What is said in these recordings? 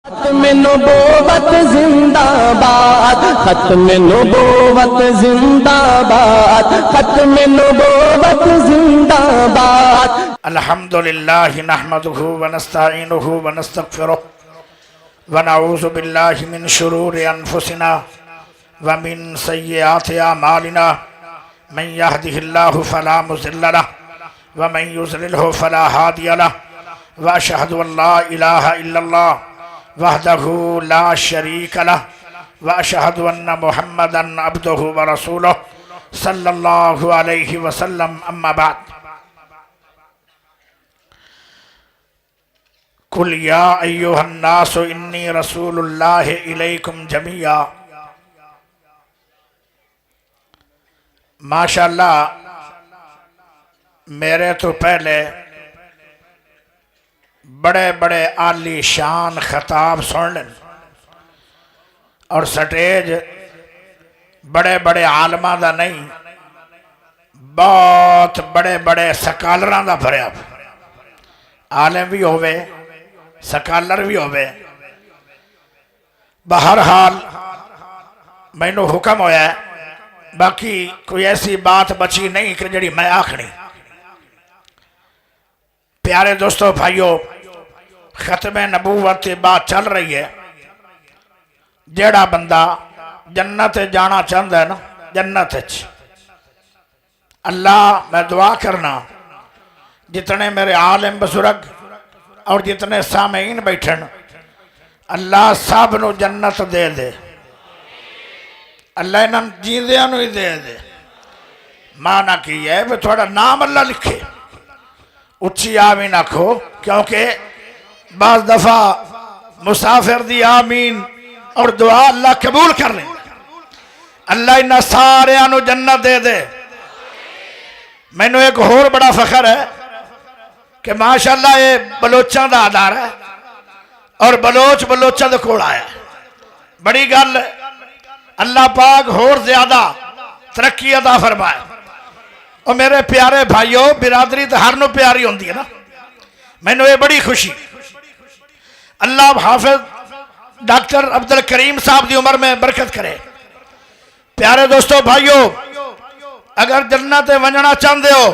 ختم نبوت زندہ باد، ختم نبوت زندہ باد، ختم نبوت زندہ باد۔ الحمدللہ نحمدہ ونستعینہ ونستغفرہ ونعوذ باللہ من شرور انفسنا ومن سیئات اعمالنا من یہدہ اللہ فلا مضل لہ ومن یضللہ فلا ہادی لہ واشہد ان لا الہ الا اللہ وحدہ لا شریک لہ واشہد ان محمدا عبدہ ورسولہ صلی اللہ علیہ وسلم اما بعد۔ قل یا ایہا الناس انی رسول اللہ الیکم جمیعا۔ ماشاءاللہ میرے تو پہلے بڑے بڑے عالی شان خطاب سن لیں اور سٹیج بڑے بڑے عالماں دا نہیں، بہت بڑے بڑے سکالراں دا بھریا، عالم بھی ہوئے سکالر بھی ہوئے۔ بہرحال میں نے حکم ہویا ہے، باقی کوئی ایسی بات بچی نہیں کہ جڑی میں آکھنی۔ پیارے دوستو بھائیو، ختم نبوت بات چل رہی ہے۔ جیڑا بندہ جنت جانا چاہتا ہے نا، جنت اللہ میں دعا کرنا جتنے میرے عالم بزرگ اور جتنے سامعین بیٹھن، اللہ سب نو جنت دے دے، اللہ انہاں جیندیاں نو ہی دے دے۔ معنی کی ہے کہ تھوڑا نام اللہ لکھے، اچھی آمین آکھو، کیونکہ بعض دفعہ مسافر دی آمین اور دعا اللہ قبول کر لیں۔ اللہ انہاں سارے آنو جنت دے دے۔ میں نے ایک اور بڑا فخر ہے کہ ماشاءاللہ یہ بلوچاں دا ادارہ ہے اور بلوچاں دا کوڑ آیا ہے، بڑی گل ہے۔ اللہ پاک اور زیادہ ترقی عطا فرمائے۔ اور میرے پیارے بھائیو، برادری تو ہر نو پیاری ہوندی ہے نا، میں نے یہ بڑی خوشی۔ اللہ حافظ ڈاکٹر عبدالکریم صاحب دی عمر میں برکت کرے۔ پیارے دوستو بھائیو، اگر جنت ونجنا چاہندے ہو،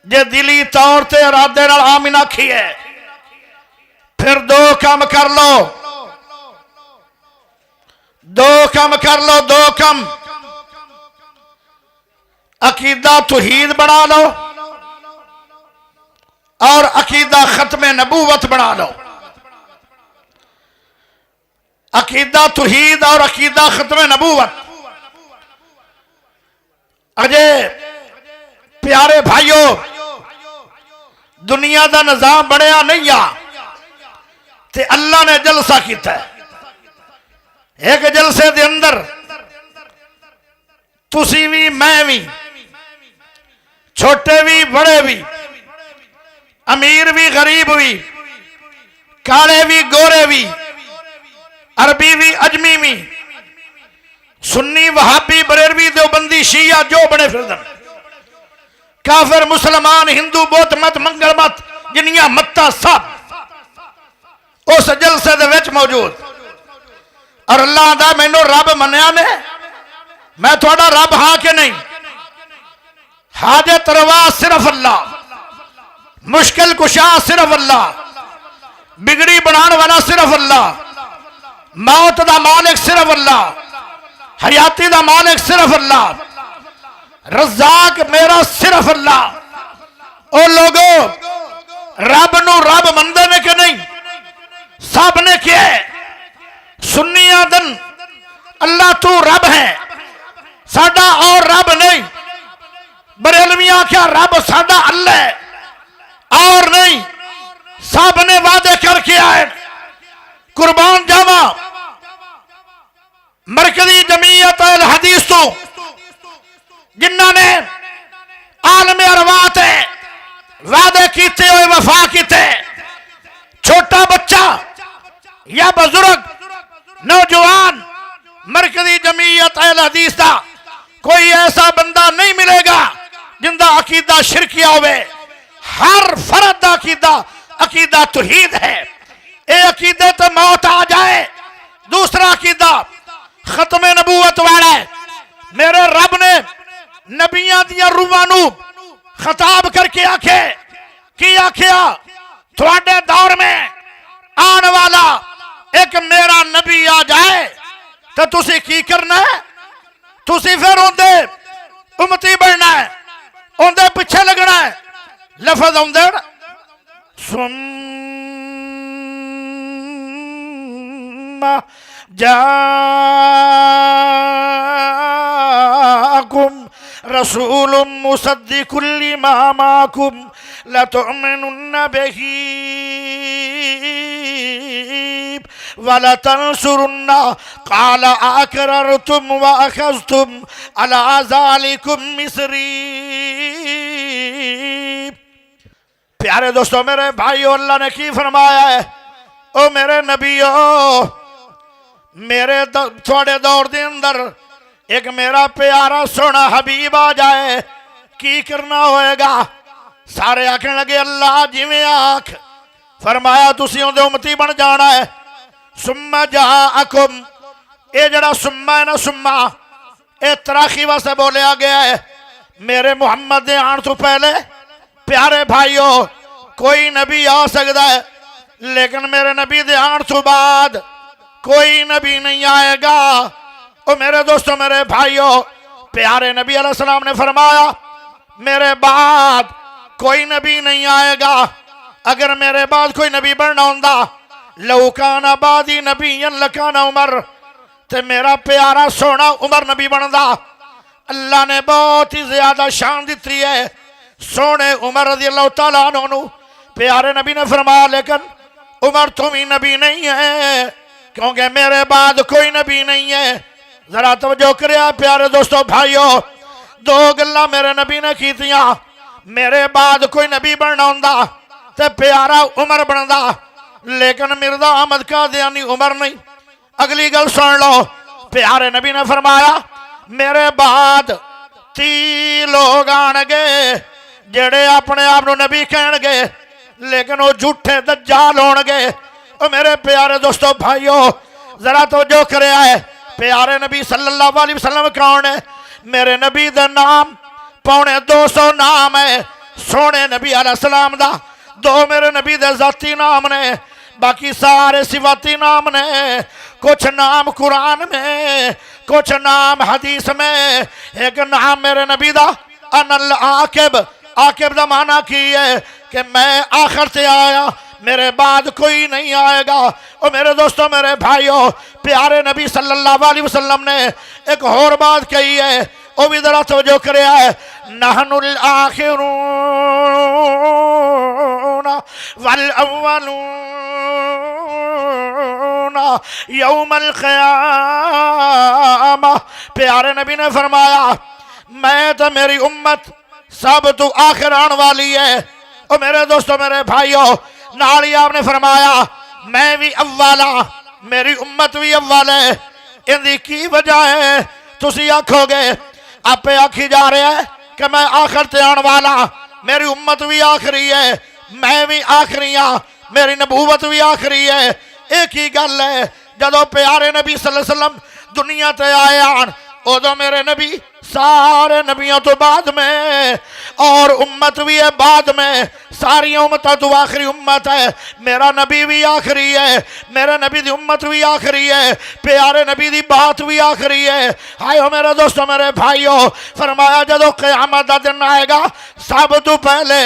جے دلی طور تے ارادے نال آمین آکھی ہے، پھر دو کام کر لو، دو کام کر لو، دو کام۔ عقیدہ توحید بنا لو اور عقیدہ ختم نبوت بنا لو۔ عقیدہ توحید اور عقیدہ ختم نبوت۔ اجے پیارے بھائیو، دنیا دا نظام بڑھیا نہیں آ تے اللہ نے جلسہ کیتا ہے۔ ایک جلسے دے اندر تسی بھی میں بھی، چھوٹے بھی بڑے بھی، امیر بھی غریب بھی، کالے بھی گورے بھی، عربی بھی عجمی بھی، سنی وہابی بریلوی دیوبندی شیعہ جو بڑے فردن، کافر مسلمان ہندو بودھ مت منگل مت جنیاں متہ سب اس جلسے دے وچ موجود۔ اور اللہ دا میں نو رب منیا نے، میں تھوڑا رب ہاں کہ نہیں؟ حاجت روا صرف اللہ، مشکل کشا صرف اللہ، بگڑی بنان والا صرف اللہ، موت دا مالک صرف اللہ، حیاتی دا مالک صرف اللہ، رزاق میرا صرف اللہ۔ او لوگو، رب نو رب مندے نے کہ نہیں؟ سب نے کیا ہے؟ سنی آدن اللہ تو رب ہے، ساڈا اور رب نہیں۔ بریلویاں کیا رب ساڈا اللہ ہے اور نہیں۔ سب نے وعدے کر کے آئے، قربان جاوا مرکزی جمعیت الحدیث تو جنہاں نے عالم ارواح ہے وعدے کیتے ہوئے وفا کیتے۔ چھوٹا بچہ یا بزرگ نوجوان مرکزی جمعیت الحدیث دا کوئی ایسا بندہ نہیں ملے گا جن دا عقیدہ شرکیہ ہوئے۔ ہر فرد دا عقیدہ توحید ہے۔ اے عقیدے تے موت آ جائے۔ دوسرا عقیدہ ختم نبوت والا ہے۔ میرے رب نے نبیاں دیاں روحاں نو خطاب کر کے آکھے کی آکھیا تھوڑے دور میں آن والا ایک میرا نبی آ جائے تو تسی کی کرنا ہے؟ تسی پھر اندے امتی بڑھنا ہے، اندے پیچھے لگنا ہے۔ لفظ اندے ثم جاءكم رسول مصدق لما معكم لتؤمنن به وَلَتَنْصُرُنَّ قَالَ أَقْرَرْتُمْ وَأَخَذْتُمْ عَلَىٰ ذَلِكُمْ مِصْرِي۔ پیارے دوستو میرے بھائیو، اللہ نے کی فرمایا ہے؟ او میرے نبیو، میرے تھوڑے دور دے اندر ایک میرا پیارا سونا حبیب آ جائے، کی کرنا ہوئے گا؟ سارے آکھنے لگے اللہ جی میں آکھ۔ فرمایا تسی اندے امتی بن جانا ہے۔ ثم جاءکم، اے جڑا ثم ہے نا، ثم اے تراخی واسے بولیا گیا ہے۔ میرے محمد دے آن تو پہلے پیارے بھائیو کوئی نبی آ سکتا ہے، لیکن میرے نبی دے آن تو بعد کوئی نبی نہیں آئے گا۔ او میرے دوستو میرے بھائیو، پیارے نبی علیہ السلام نے فرمایا میرے بعد کوئی نبی نہیں آئے گا۔ اگر میرے بعد کوئی نبی بننا ہوندہ لو کان بعدی نبی لکان عمر، تے میرا پیارا سونا عمر نبی بندا۔ اللہ نے بہت ہی زیادہ شان دیتی ہے سونے عمر رضی اللہ تعالیٰ عنہ۔ پیارے نبی نے فرمایا لیکن عمر تم ہی نبی نہیں ہے، کیونکہ میرے بعد کوئی نبی نہیں ہے۔ ذرا توجہ کریا پیارے دوستو بھائیو، دو گلہ میرے نبی نے کی تیاں۔ میرے بعد کوئی نبی بننا ہوندہ تے پیارا عمر بندا، لیکن مرزا احمد قادیانی عمر نہیں۔ اگلی گل سن لو، پیارے نبی نے فرمایا میرے بعد 30 لوگ آنگے جڑے اپنے آپ نو نبی کہنگے لیکن وہ جھوٹے دجال ہونگے۔ اور میرے پیارے دوستو بھائیو ذرا توجہ کرے آئے، پیارے نبی صلی اللہ علیہ وسلم کون ہے؟ میرے نبی دے نام 250 نام ہے سونے نبی علیہ السلام دا۔ 2 میرے نبی دے ذاتی نام نے، باقی سارے صفاتی نام نے۔ کچھ نام قرآن میں، کچھ نام حدیث میں۔ ایک نام میرے نبی دا ان العاقب، عاقب دا معنی کی ہے کہ میں آخر سے آیا، میرے بعد کوئی نہیں آئے گا۔ اور میرے دوستو میرے بھائیو، پیارے نبی صلی اللہ علیہ وسلم نے ایک اور بات کہی ہے، وہ بھی ذرا توجہ کرے آئے، نحن الآخرون والاولون یوم القیامہ۔ پیارے نبی نے فرمایا میں تو میری امت سب تو آخر آن والی ہے۔ اور میرے دوستو میرے بھائیو نالی آپ نے فرمایا میں بھی اولا، میری امت بھی اول ہے۔ ان دی کی وجہ ہے تسی آکھو گے، آپ پہ آکھی جا رہے ہیں کہ میں آخر تے آن والا، میری امت بھی آخری ہے، میں بھی آخری ہاں، میری نبوت بھی آخری ہے۔ ایک ہی گل ہے، جدو پیارے نبی صلی اللہ علیہ وسلم دنیا تے آئے آن، ادو میرے نبی سارے نبیوں تو بعد میں، اور امت بھی ہے بعد میں، ساری امتوں تو آخری امت ہے۔ میرا نبی بھی آخری ہے، میرے نبی دی امت بھی آخری ہے، پیارے نبی دی بات بھی آخری ہے۔ آئیو میرے دوستو میرے بھائیو، فرمایا جدو قیامت دا دن آئے گا سب تو پہلے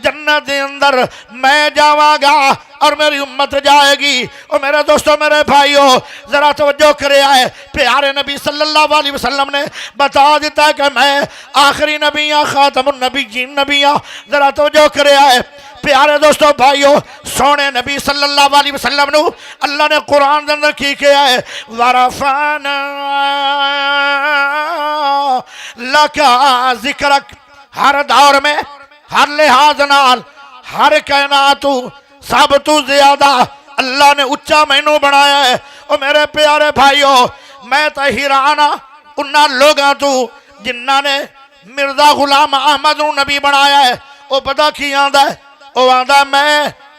جنت دے اندر میں جاواں گا اور میری امت جائے گی۔ اور میرے دوستو میرے بھائیو ذرا توجہ کرے آئے، پیارے نبی صلی اللہ علیہ وسلم نے بتا دیتا ہے کہ میں آخری نبی ہاں، خاتم النبیین نبی ہاں۔ ذرا توجہ کرے آئے پیارے دوستو بھائیو، سونے نبی صلی اللہ علیہ وسلم نو اللہ نے قرآن دے اندر کی کیا ہے، وَرَفَعْنَا لَكَ ذِكْرَكَ۔ ہر دور میں، ہر لحاظ نال، ہر کائناتو سب تو زیادہ اللہ نے اچھا مینوں بنایا ہے۔ اور میرے پیارے بھائیو میں تو حیران انہاں لوگاں تو جنہاں نے مرزا غلام احمد نو نبی بنایا ہے۔ وہ پتہ کی آندا ہے؟ وہ آندا میں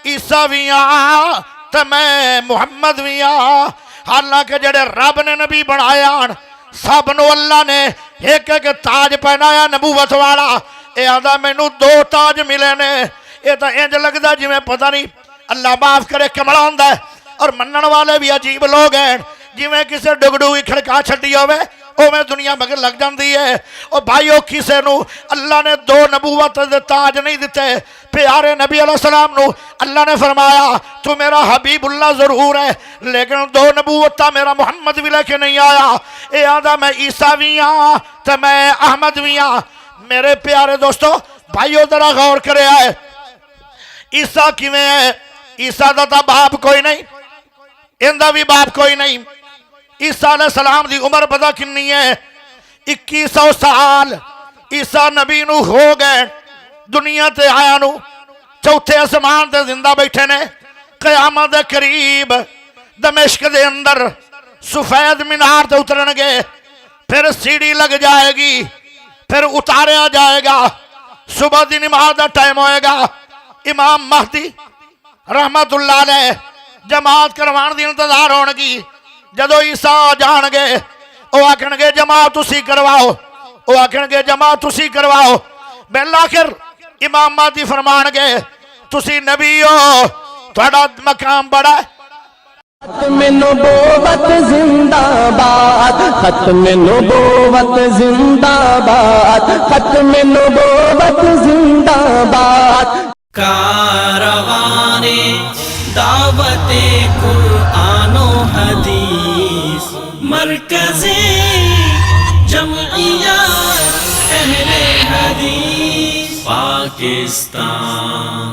عیسیٰ بھی ہاں تے میں محمد بھی ہاں۔ حالانکہ جڑے رب نے نبی بنایا سب نو اللہ نے ایک ایک تاج پہنایا نبوت والا۔ اے آدھا مینوں 2 تاج ملے نے، یہ تو انج لگدا جویں پتہ نہیں اللہ معاف کرے کملا ہوندا ہے۔ اور منن والے بھی عجیب لوگ ہیں، جویں کسے ڈگڈوئی کھڑکا چھڈی ہوے اوویں دنیا مگر لگ جاندی ہے۔ او بھائیو کسے نو اللہ نے 2 نبوت دے تاج نہیں دتے۔ پیارے نبی علیہ السلام نو اللہ نے فرمایا تو میرا حبیب اللہ ضرور ہے لیکن 2 نبوتاں میرا محمد بھی لے کے نہیں آیا۔ اے آدھا میں عیسیٰ بھی ہاں تے میں احمد بھی ہاں۔ میرے پیارے دوستو بھائیو ذرا غور کرے آئے، عیسیٰ کیویں ہے؟ عیسیٰ دا تا باپ کوئی نہیں، اندہ بھی باپ کوئی نہیں۔ عیسیٰ علیہ السلام دی عمر پتہ کنی ہے؟ 2100 سال عیسیٰ نبی نو ہو گئے، دنیا تے آیا نو 4تھے آسمان تے زندہ بیٹھے نے۔ قیامت دے قریب دمشق دے اندر سفید مینار تے اترن گے، پھر سیڑھی لگ جائے گی، پھر اتاریا جائے گا، صبح دی نماز دا ٹائم ہوئے گا، امام مہدی رحمت اللہ علیہ جماعت کروان دی انتظار ہون گی۔ جدو عیسیٰ جان گے او آکھن گے جماعت تسی کرواؤ، او آکھن گے جماعت تسی کرواؤ۔ بالآخر امام مہدی فرمان گے تسی نبی ہو، تھوڑا مقام بڑا ہے۔ ختم نبوت زندہ باد، ختم نبوت زندہ باد، ختم نبوت زندہ باد۔ کاروان دعوت قرآن و حدیث، مرکز جمعیت اہل حدیث پاکستان۔